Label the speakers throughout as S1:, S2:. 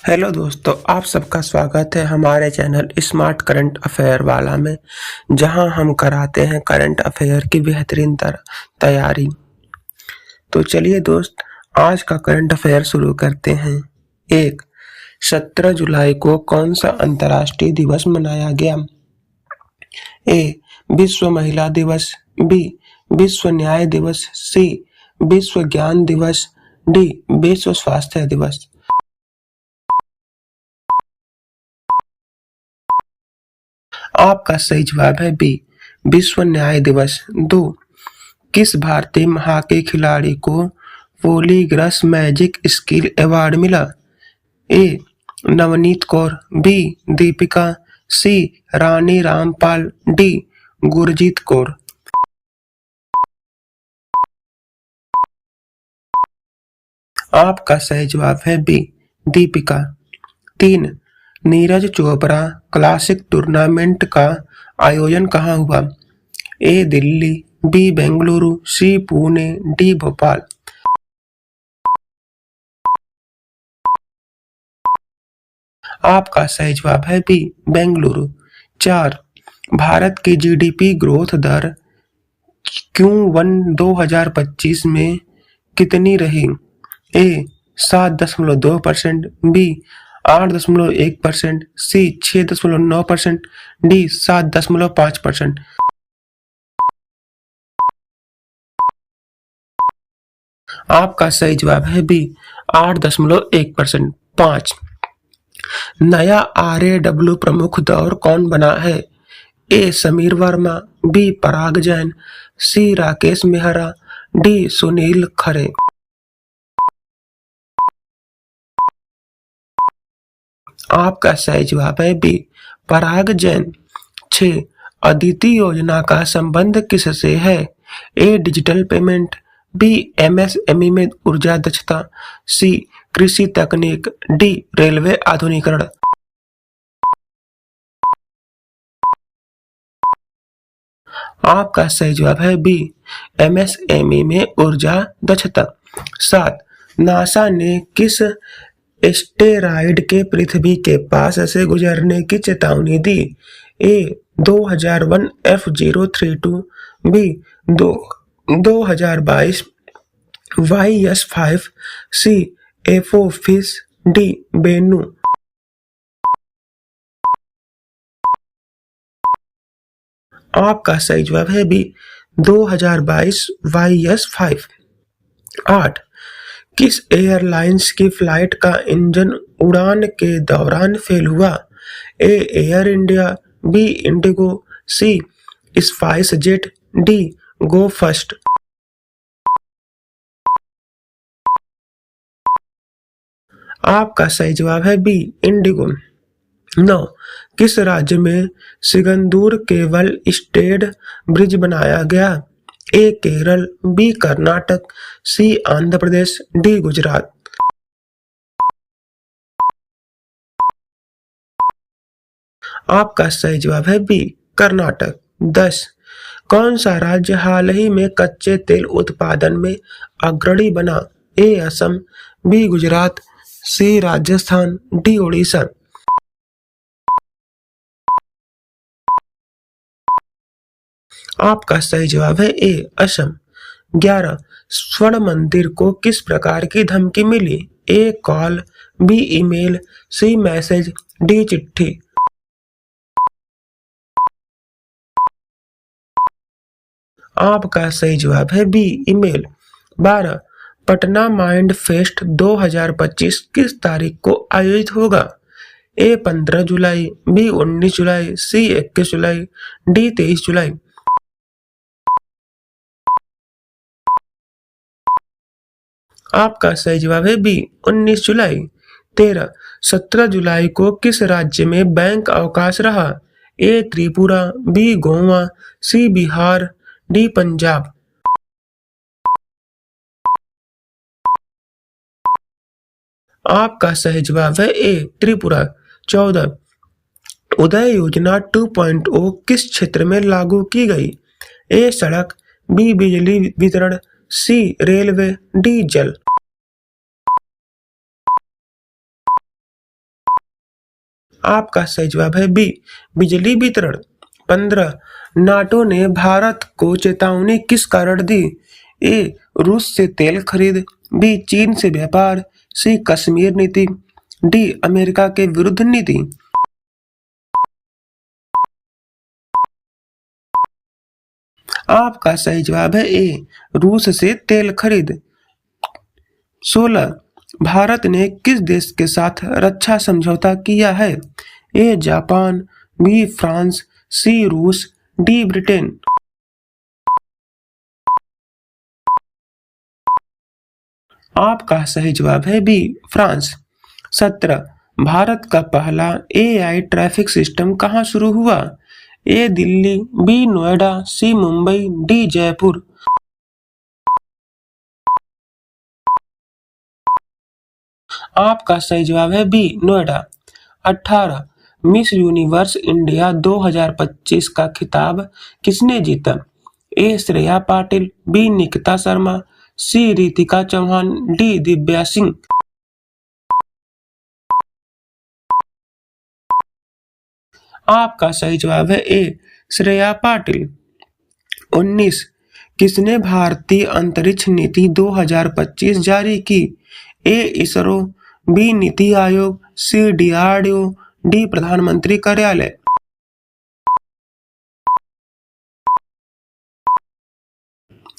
S1: Hello दोस्तों, आप सबका स्वागत है हमारे चैनल स्मार्ट करंट अफेयर वाला में, जहां हम कराते हैं करंट अफेयर की बेहतरीन तैयारी। तो चलिए दोस्त, आज का करंट अफेयर शुरू करते हैं। 1. 17 जुलाई को कौन सा अंतर्राष्ट्रीय दिवस मनाया गया? ए. विश्व महिला दिवस, बी. विश्व न्याय दिवस, सी. विश्व ज्ञान दिवस, डी. विश्व स्वास्थ्य दिवस। आपका सही जवाब है बी. विश्व न्याय दिवस। 2. किस भारतीय हॉकी खिलाड़ी को पॉलीग्रस मैजिक स्किल अवार्ड मिला? A. Navneet Kaur, B. Deepika, C. Rani Rampal, D. Gurjeet Kaur. आपका सही जवाब है B. Deepika. 3. Neeraj Chopra classic tournament का आयोजन कहाँ हुआ? A. Delhi, B. Bengaluru, C. Pune, D. Bhopal. आपका सही जवाब है बी. बेंगलुरु। 4. भारत की जीडीपी ग्रोथ दर Q1 2025 में कितनी रही? ए. 7.2%, बी. 8.1%, सी. 6.9%, डी. 7.5%। आपका सही जवाब है बी. 8.1%। 5. नया RAW प्रमुख दौर कौन बना है? ए. समीर वर्मा, बी. पराग जैन, सी. राकेश मेहरा, डी. सुनील खरे। आपका सही जवाब है बी. पराग जैन। 6. अदिति योजना का संबंध किससे है? A. Digital payment, B. MSME में ऊर्जा दक्षता, सी. कृषि तकनीक, डी. रेलवे आधुनिकीकरण। आपका सही जवाब है बी. MSME में ऊर्जा दक्षता। 7. नासा ने किस एस्टेरॉयड के पृथ्वी के पास से गुजरने की चेतावनी दी? A. 2001 F032, B. 2022 YS5, C. Apophis, D. Bennu. आपका सही जवाब है बी. 2022 YS5। 8. किस एयरलाइंस की फ्लाइट का इंजन उड़ान के दौरान फेल हुआ? A. Air India, B. IndiGo, C. SpiceJet, D. Go First. आपका सही जवाब है बी. इंडिगो। 9. किस राज्य में सिगंदूर केबल स्टेड ब्रिज बनाया गया? ए. केरल, बी. कर्नाटक, सी. आंध्र प्रदेश, डी. गुजरात। आपका सही जवाब है बी. कर्नाटक। 10. कौन सा राज्य हाल ही में कच्चे तेल उत्पादन में अग्रणी बना? ए. असम, बी. गुजरात, सी. राजस्थान, डी. ओडिशा। आपका सही जवाब है ए. असम। 11. स्वर्ण मंदिर को किस प्रकार की धमकी मिली? A. Call, B. Email, C. Message, D. चिट्ठी। आपका सही जवाब है B. Email. 12. Patna mind fest 2025 किस तारीख को आयोजित होगा? ए. 15 जुलाई, बी. 19 जुलाई, सी. 21 जुलाई, डी. 23 जुलाई। आपका सही जवाब है बी. 19 जुलाई। 13. 17 जुलाई को किस राज्य में बैंक अवकाश रहा? ए. त्रिपुरा, बी. गोवा, सी. बिहार, डी. पंजाब। आपका सही जवाब है ए. त्रिपुरा। 14. उदय योजना 2.0 किस क्षेत्र में लागू की गई? ए. सड़क, बी. बिजली वितरण, सी. Railway, D. जल। आपका सही जवाब है बी, बिजली वितरण। 15, नाटो ने भारत को चेतावनी किस कारण दी? ए, रूस से तेल खरीद, बी, चीन से व्यापार, सी, कश्मीर नीति, डी, अमेरिका के विरुद्ध नीति। आपका सही जवाब है ए, रूस से तेल खरीद। 16, भारत ने किस देश के साथ रक्षा समझौता किया है? ए, जापान, बी, फ्रांस, सी, रूस, डी, ब्रिटेन। आपका सही जवाब है बी, फ्रांस। 17, भारत का पहला एआई ट्रैफिक सिस्टम कहाँ शुरू हुआ? A, Delhi, B, Noida, C, Mumbai, D, Jaipur. आपका सही जवाब है B, Noida. 18, Miss Universe India 2025 का खिताब किसने जीता? A, Shreya Patil, B, Nikita Sharma, C, Ritika Chauhan, D, Divya Singh. आपका सही जवाब है ए, श्रेया पाटिल। 19, किसने भारतीय अंतरिक्ष नीति 2025 जारी की? ए, इसरो, बी, नीति आयोग, सी, डीआरडीओ, डी, प्रधानमंत्री कार्यालय।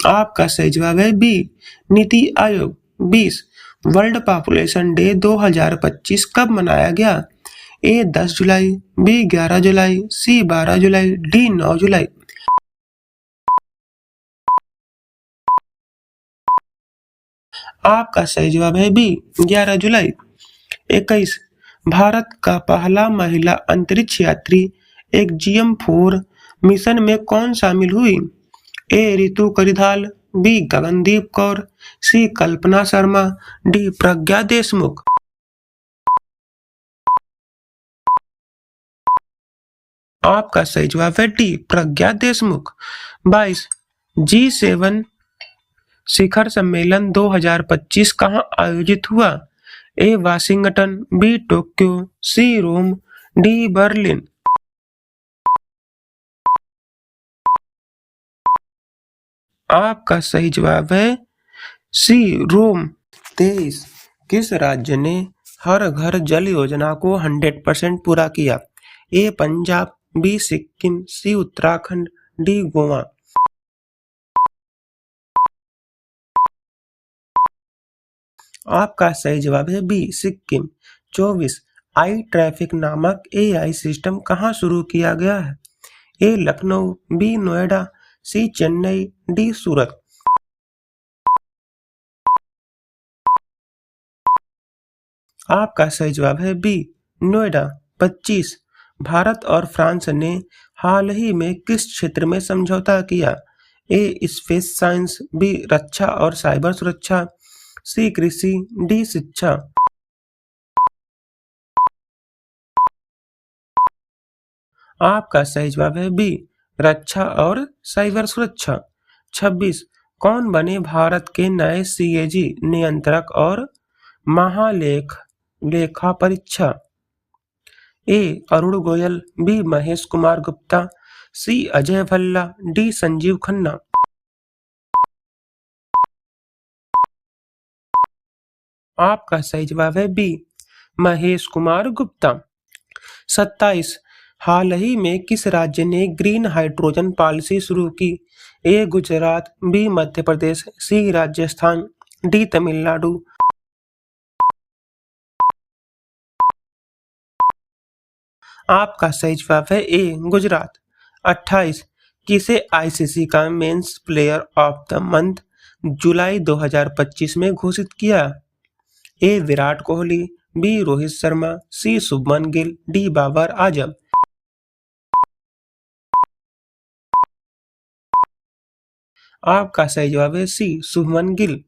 S1: आपका सही जवाब है B, NITI Aayog. 20, world population day 2025 कब मनाया गया? ए, 10 जुलाई, बी, 11 जुलाई, सी, 12 जुलाई, डी, 9 जुलाई। आपका सही जवाब है बी, 11 जुलाई। 21, भारत का पहला महिला अंतरिक्ष यात्री एक्जियम-4 मिशन में कौन शामिल हुई? ए, रितु करिधाल, बी, गगनदीप कौर, सी, कल्पना शर्मा, डी, प्रज्ञा देशमुख। आपका सही जवाब है डी, प्रज्ञा देशमुख। 22, G7 शिखर सम्मेलन 2025 कहाँ आयोजित हुआ? ए, वाशिंगटन, बी, टोक्यो, सी, रोम, डी, बर्लिन। आपका सही जवाब है सी, रोम। 23, किस राज्य ने हर घर जल योजना को 100% पूरा किया? ए, पंजाब, बी, सिक्किम, सी, उत्तराखंड, डी, गोवा। आपका सही जवाब है बी, सिक्किम। 24, आई ट्रैफिक नामक एआई सिस्टम कहाँ शुरू किया गया है? ए, लखनऊ, बी, नोएडा, सी, चेन्नई, डी, सूरत। आपका सही जवाब है बी, नोएडा। 25, भारत और फ्रांस ने हाल ही में किस क्षेत्र में समझौता किया? ए, स्पेस साइंस, बी, रक्षा और साइबर सुरक्षा, सी, कृषि, डी, शिक्षा। आपका सही जवाब है बी, रक्षा और साइबर सुरक्षा। 26, कौन बने भारत के नए सीएजी नियंत्रक और महालेख लेखा परीक्षा? ए, अरुण गोयल, बी, महेश कुमार गुप्ता, सी, अजय भल्ला, डी, संजीव खन्ना। आपका सही जवाब है बी, महेश कुमार गुप्ता। 27, हाल ही में किस राज्य ने ग्रीन हाइड्रोजन पॉलिसी शुरू की? ए, गुजरात, बी, मध्य प्रदेश, सी, राजस्थान, डी, तमिलनाडु। आपका सही जवाब है ए, गुजरात। 28, किसे आईसीसी का men's player of the month जुलाई 2025 में घोषित किया? A, Virat Kohli, B, Rohit Sharma, C, Shubman Gill, D, Babar Azam. आपका सही जवाब है C, Shubman Gill.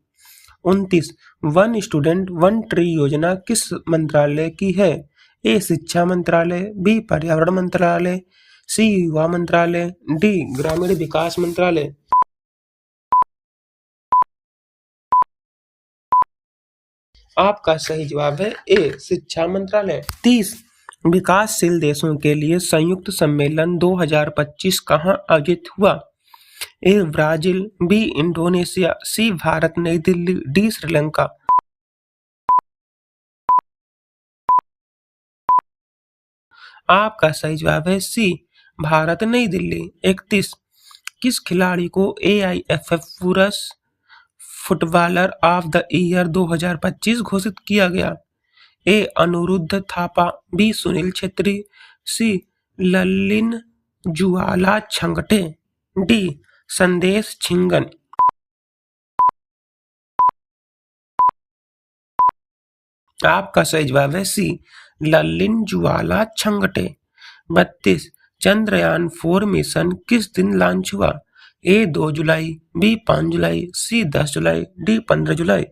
S1: 29, one student one tree योजना किस मंत्रालय की है? ए, शिक्षा मंत्रालय, बी, पर्यावरण मंत्रालय, सी, युवा मंत्रालय, डी, ग्रामीण विकास मंत्रालय। आपका सही जवाब है ए, शिक्षा मंत्रालय। 30, विकासशील देशों के लिए संयुक्त सम्मेलन 2025 कहाँ आयोजित हुआ? ए ब्राजील, बी इंडोनेशिया, सी भारत नई दिल्ली, डी श्रीलंका। आपका सही जवाब है सी भारत नई दिल्ली। 31 किस खिलाड़ी को AIFF पुरुष फुटबॉलर ऑफ द ईयर 2025 घोषित किया गया? ए अनिरुद्ध थापा, बी सुनील छेत्री, सी ललिन जुआला छंगटे, डी संदेश छिंगन। आपका सही जवाब है सी ललिन जुआला छंगटे। 32 चंद्रयान 4 मिशन किस दिन लॉन्च हुआ? ए 2 जुलाई, बी 5 जुलाई, सी 10 जुलाई, डी 15 जुलाई।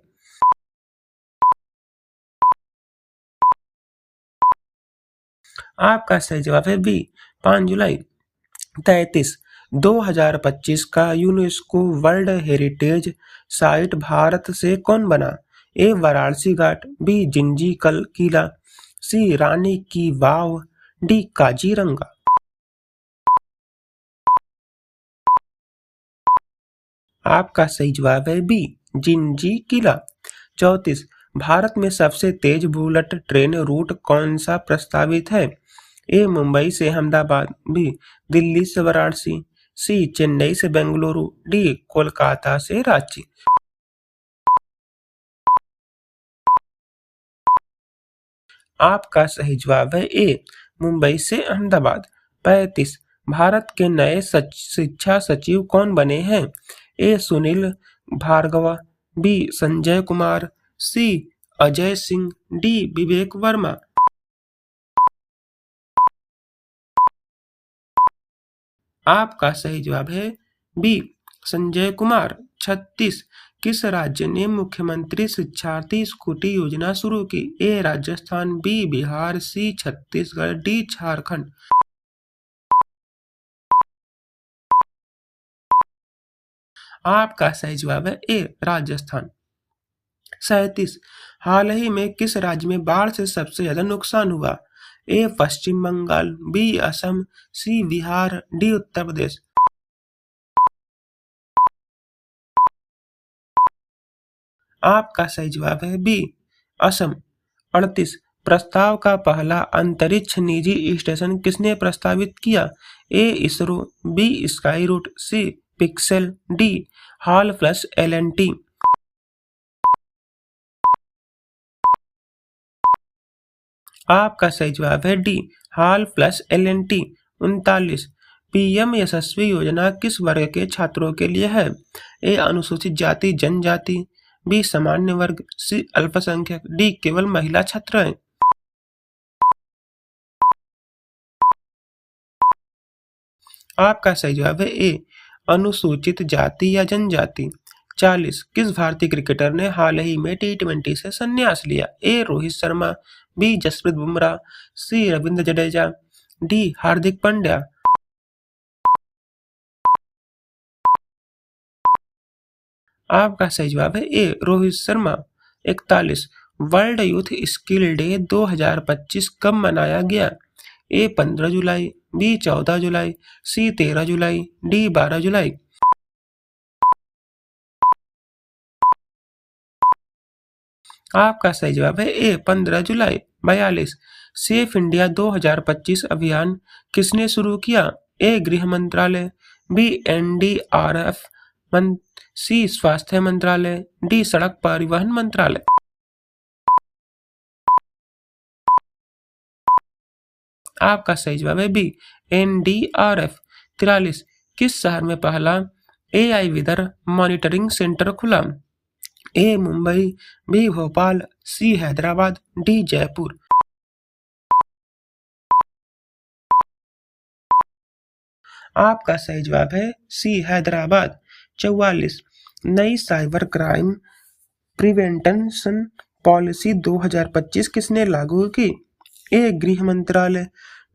S1: आपका सही जवाब है बी 5 जुलाई। 33 2025 का UNESCO world heritage site Bharat से कौन बना? ए वाराणसी घाट, बी जिंजी कल किला, सी रानी की वाव, डी काजीरंगा। आपका सही जवाब है बी जिंजी किला। 34 भारत में सबसे तेज बुलेट ट्रेन रूट कौन सा प्रस्तावित है? ए मुंबई से अहमदाबाद, बी दिल्ली से वाराणसी, सी चेन्नई से बेंगलुरु, डी कोलकाता से रांची। आपका सही जवाब है ए मुंबई से अहमदाबाद। 35 भारत के नए शिक्षा सचिव कौन बने हैं? ए सुनील भार्गव, बी संजय कुमार, सी अजय सिंह, डी विवेक वर्मा। आपका सही जवाब है बी संजय कुमार। 36 किस राज्य ने मुख्यमंत्री शिक्षार्थी स्कूटी योजना शुरू की? ए राजस्थान, बी बिहार, सी छत्तीसगढ़, डी झारखंड। आपका सही जवाब है ए राजस्थान। 37 हाल ही में किस राज्य में बाढ़ से सबसे ज्यादा नुकसान हुआ? ए पश्चिम बंगाल, बी असम, सी बिहार, डी उत्तर प्रदेश। आपका सही जवाब है बी असम। 38 प्रस्ताव का पहला अंतरिक्ष निजी स्टेशन किसने प्रस्तावित किया? A ISRO, B Skyroot, C Pixxel, D HAL plus LNT। आपका सही जवाब है D HAL plus LNT। 39 PM Yashasvi योजना किस वर्ग के छात्रों के लिए है? ए अनुसूचित जाति जनजाति, बी सामान्य वर्ग, सी अल्पसंख्यक, डी केवल महिला छात्र हैं। आपका सही जवाब है ए अनुसूचित जाति या जनजाति। 40 किस भारतीय क्रिकेटर ने हाल ही में T20 से संन्यास लिया? A Rohit Sharma, B Jasprit Bumrah, C Ravindra Jadeja, D Hardik Pandya. आपका सही जवाब है A Rohit Sharma. 41 world youth skill day 2025 कब मनाया गया? ए 15 जुलाई, बी 14 जुलाई, सी 13 जुलाई, डी 12 जुलाई। आपका सही जवाब है ए 15 जुलाई। 42 सेफ इंडिया 2025 अभियान किसने शुरू किया? ए गृह मंत्रालय, बी NDRF, सी स्वास्थ्य मंत्रालय, डी सड़क परिवहन मंत्रालय। आपका सही जवाब है बी NDRF। 43 किस शहर में पहला AI वेदर मॉनिटरिंग सेंटर खुला? ए मुंबई, बी भोपाल, सी हैदराबाद, डी जयपुर। आपका सही जवाब है सी हैदराबाद। 44 नई साइबर क्राइम प्रिवेंशन पॉलिसी 2025 किसने लागू की? ए गृह मंत्रालय,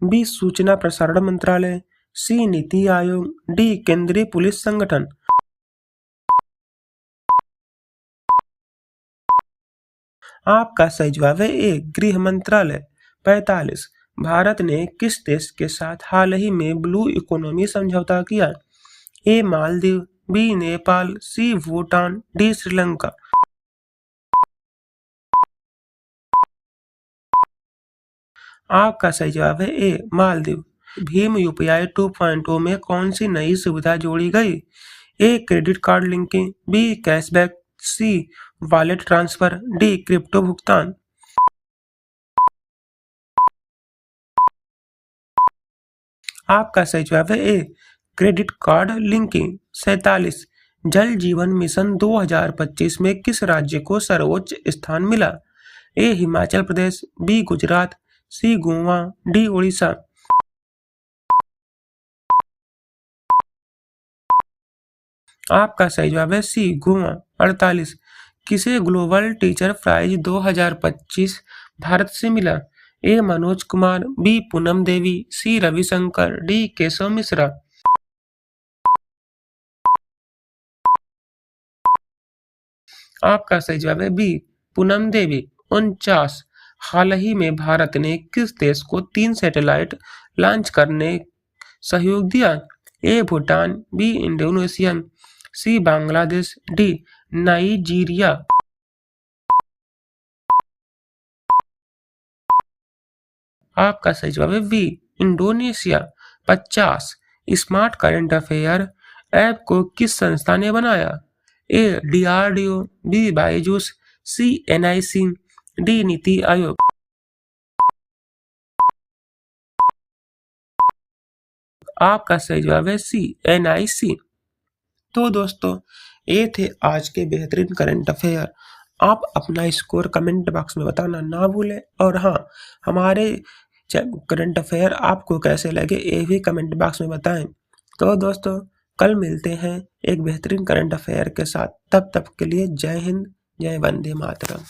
S1: बी सूचना प्रसारण मंत्रालय, सी नीति आयोग, डी केंद्रीय पुलिस संगठन। आपका सही जवाब है ए गृह मंत्रालय। 45 भारत ने किस देश के साथ हाल ही में ब्लू इकोनॉमी समझौता किया? ए मालदीव, बी नेपाल, सी भूटान, डी श्रीलंका। आपका सही जवाब है ए मालदीव। भीम यूपीआई 2.0 में कौन सी नई सुविधा जोड़ी गई? A credit card linking, B cashback, C wallet transfer, D crypto भुगतान। आपका सही जवाब है ए क्रेडिट कार्ड लिंकिंग। 47 जल जीवन मिशन 2025 में किस राज्य को सर्वोच्च स्थान मिला? ए हिमाचल प्रदेश, बी गुजरात, सी गोवा, डी उड़ीसा। आपका सही जवाब है सी गोवा। 48 किसे ग्लोबल टीचर प्राइज 2025 भारत से मिला? ए मनोज कुमार, बी पूनम देवी, सी रविशंकर, डी केशव मिश्रा। आपका सही जवाब है बी पूनम देवी। 49 हाल ही में भारत ने किस देश को 3 सैटेलाइट लॉन्च करने सहयोग दिया? A Bhutan, B Indonesia, C Bangladesh, D Nigeria. आपका सही जवाब है B Indonesia. 50 smart current affair app को किस संस्था ने बनाया? A DRDO, B Byju's, C NIC, D NITI Aayog. आपका सही जवाब है सी एनआईसी। तो दोस्तों, ये थे आज के बेहतरीन करंट अफेयर। आप अपना स्कोर कमेंट बॉक्स में बताना ना भूलें, और हाँ, हमारे करंट अफेयर आपको कैसे लगे ये भी कमेंट बॉक्स में बताएं। तो दोस्तों, कल मिलते हैं एक बेहतरीन करंट अफेयर के साथ। तब तक के लिए जय हिंद, जय वंदे मातरम।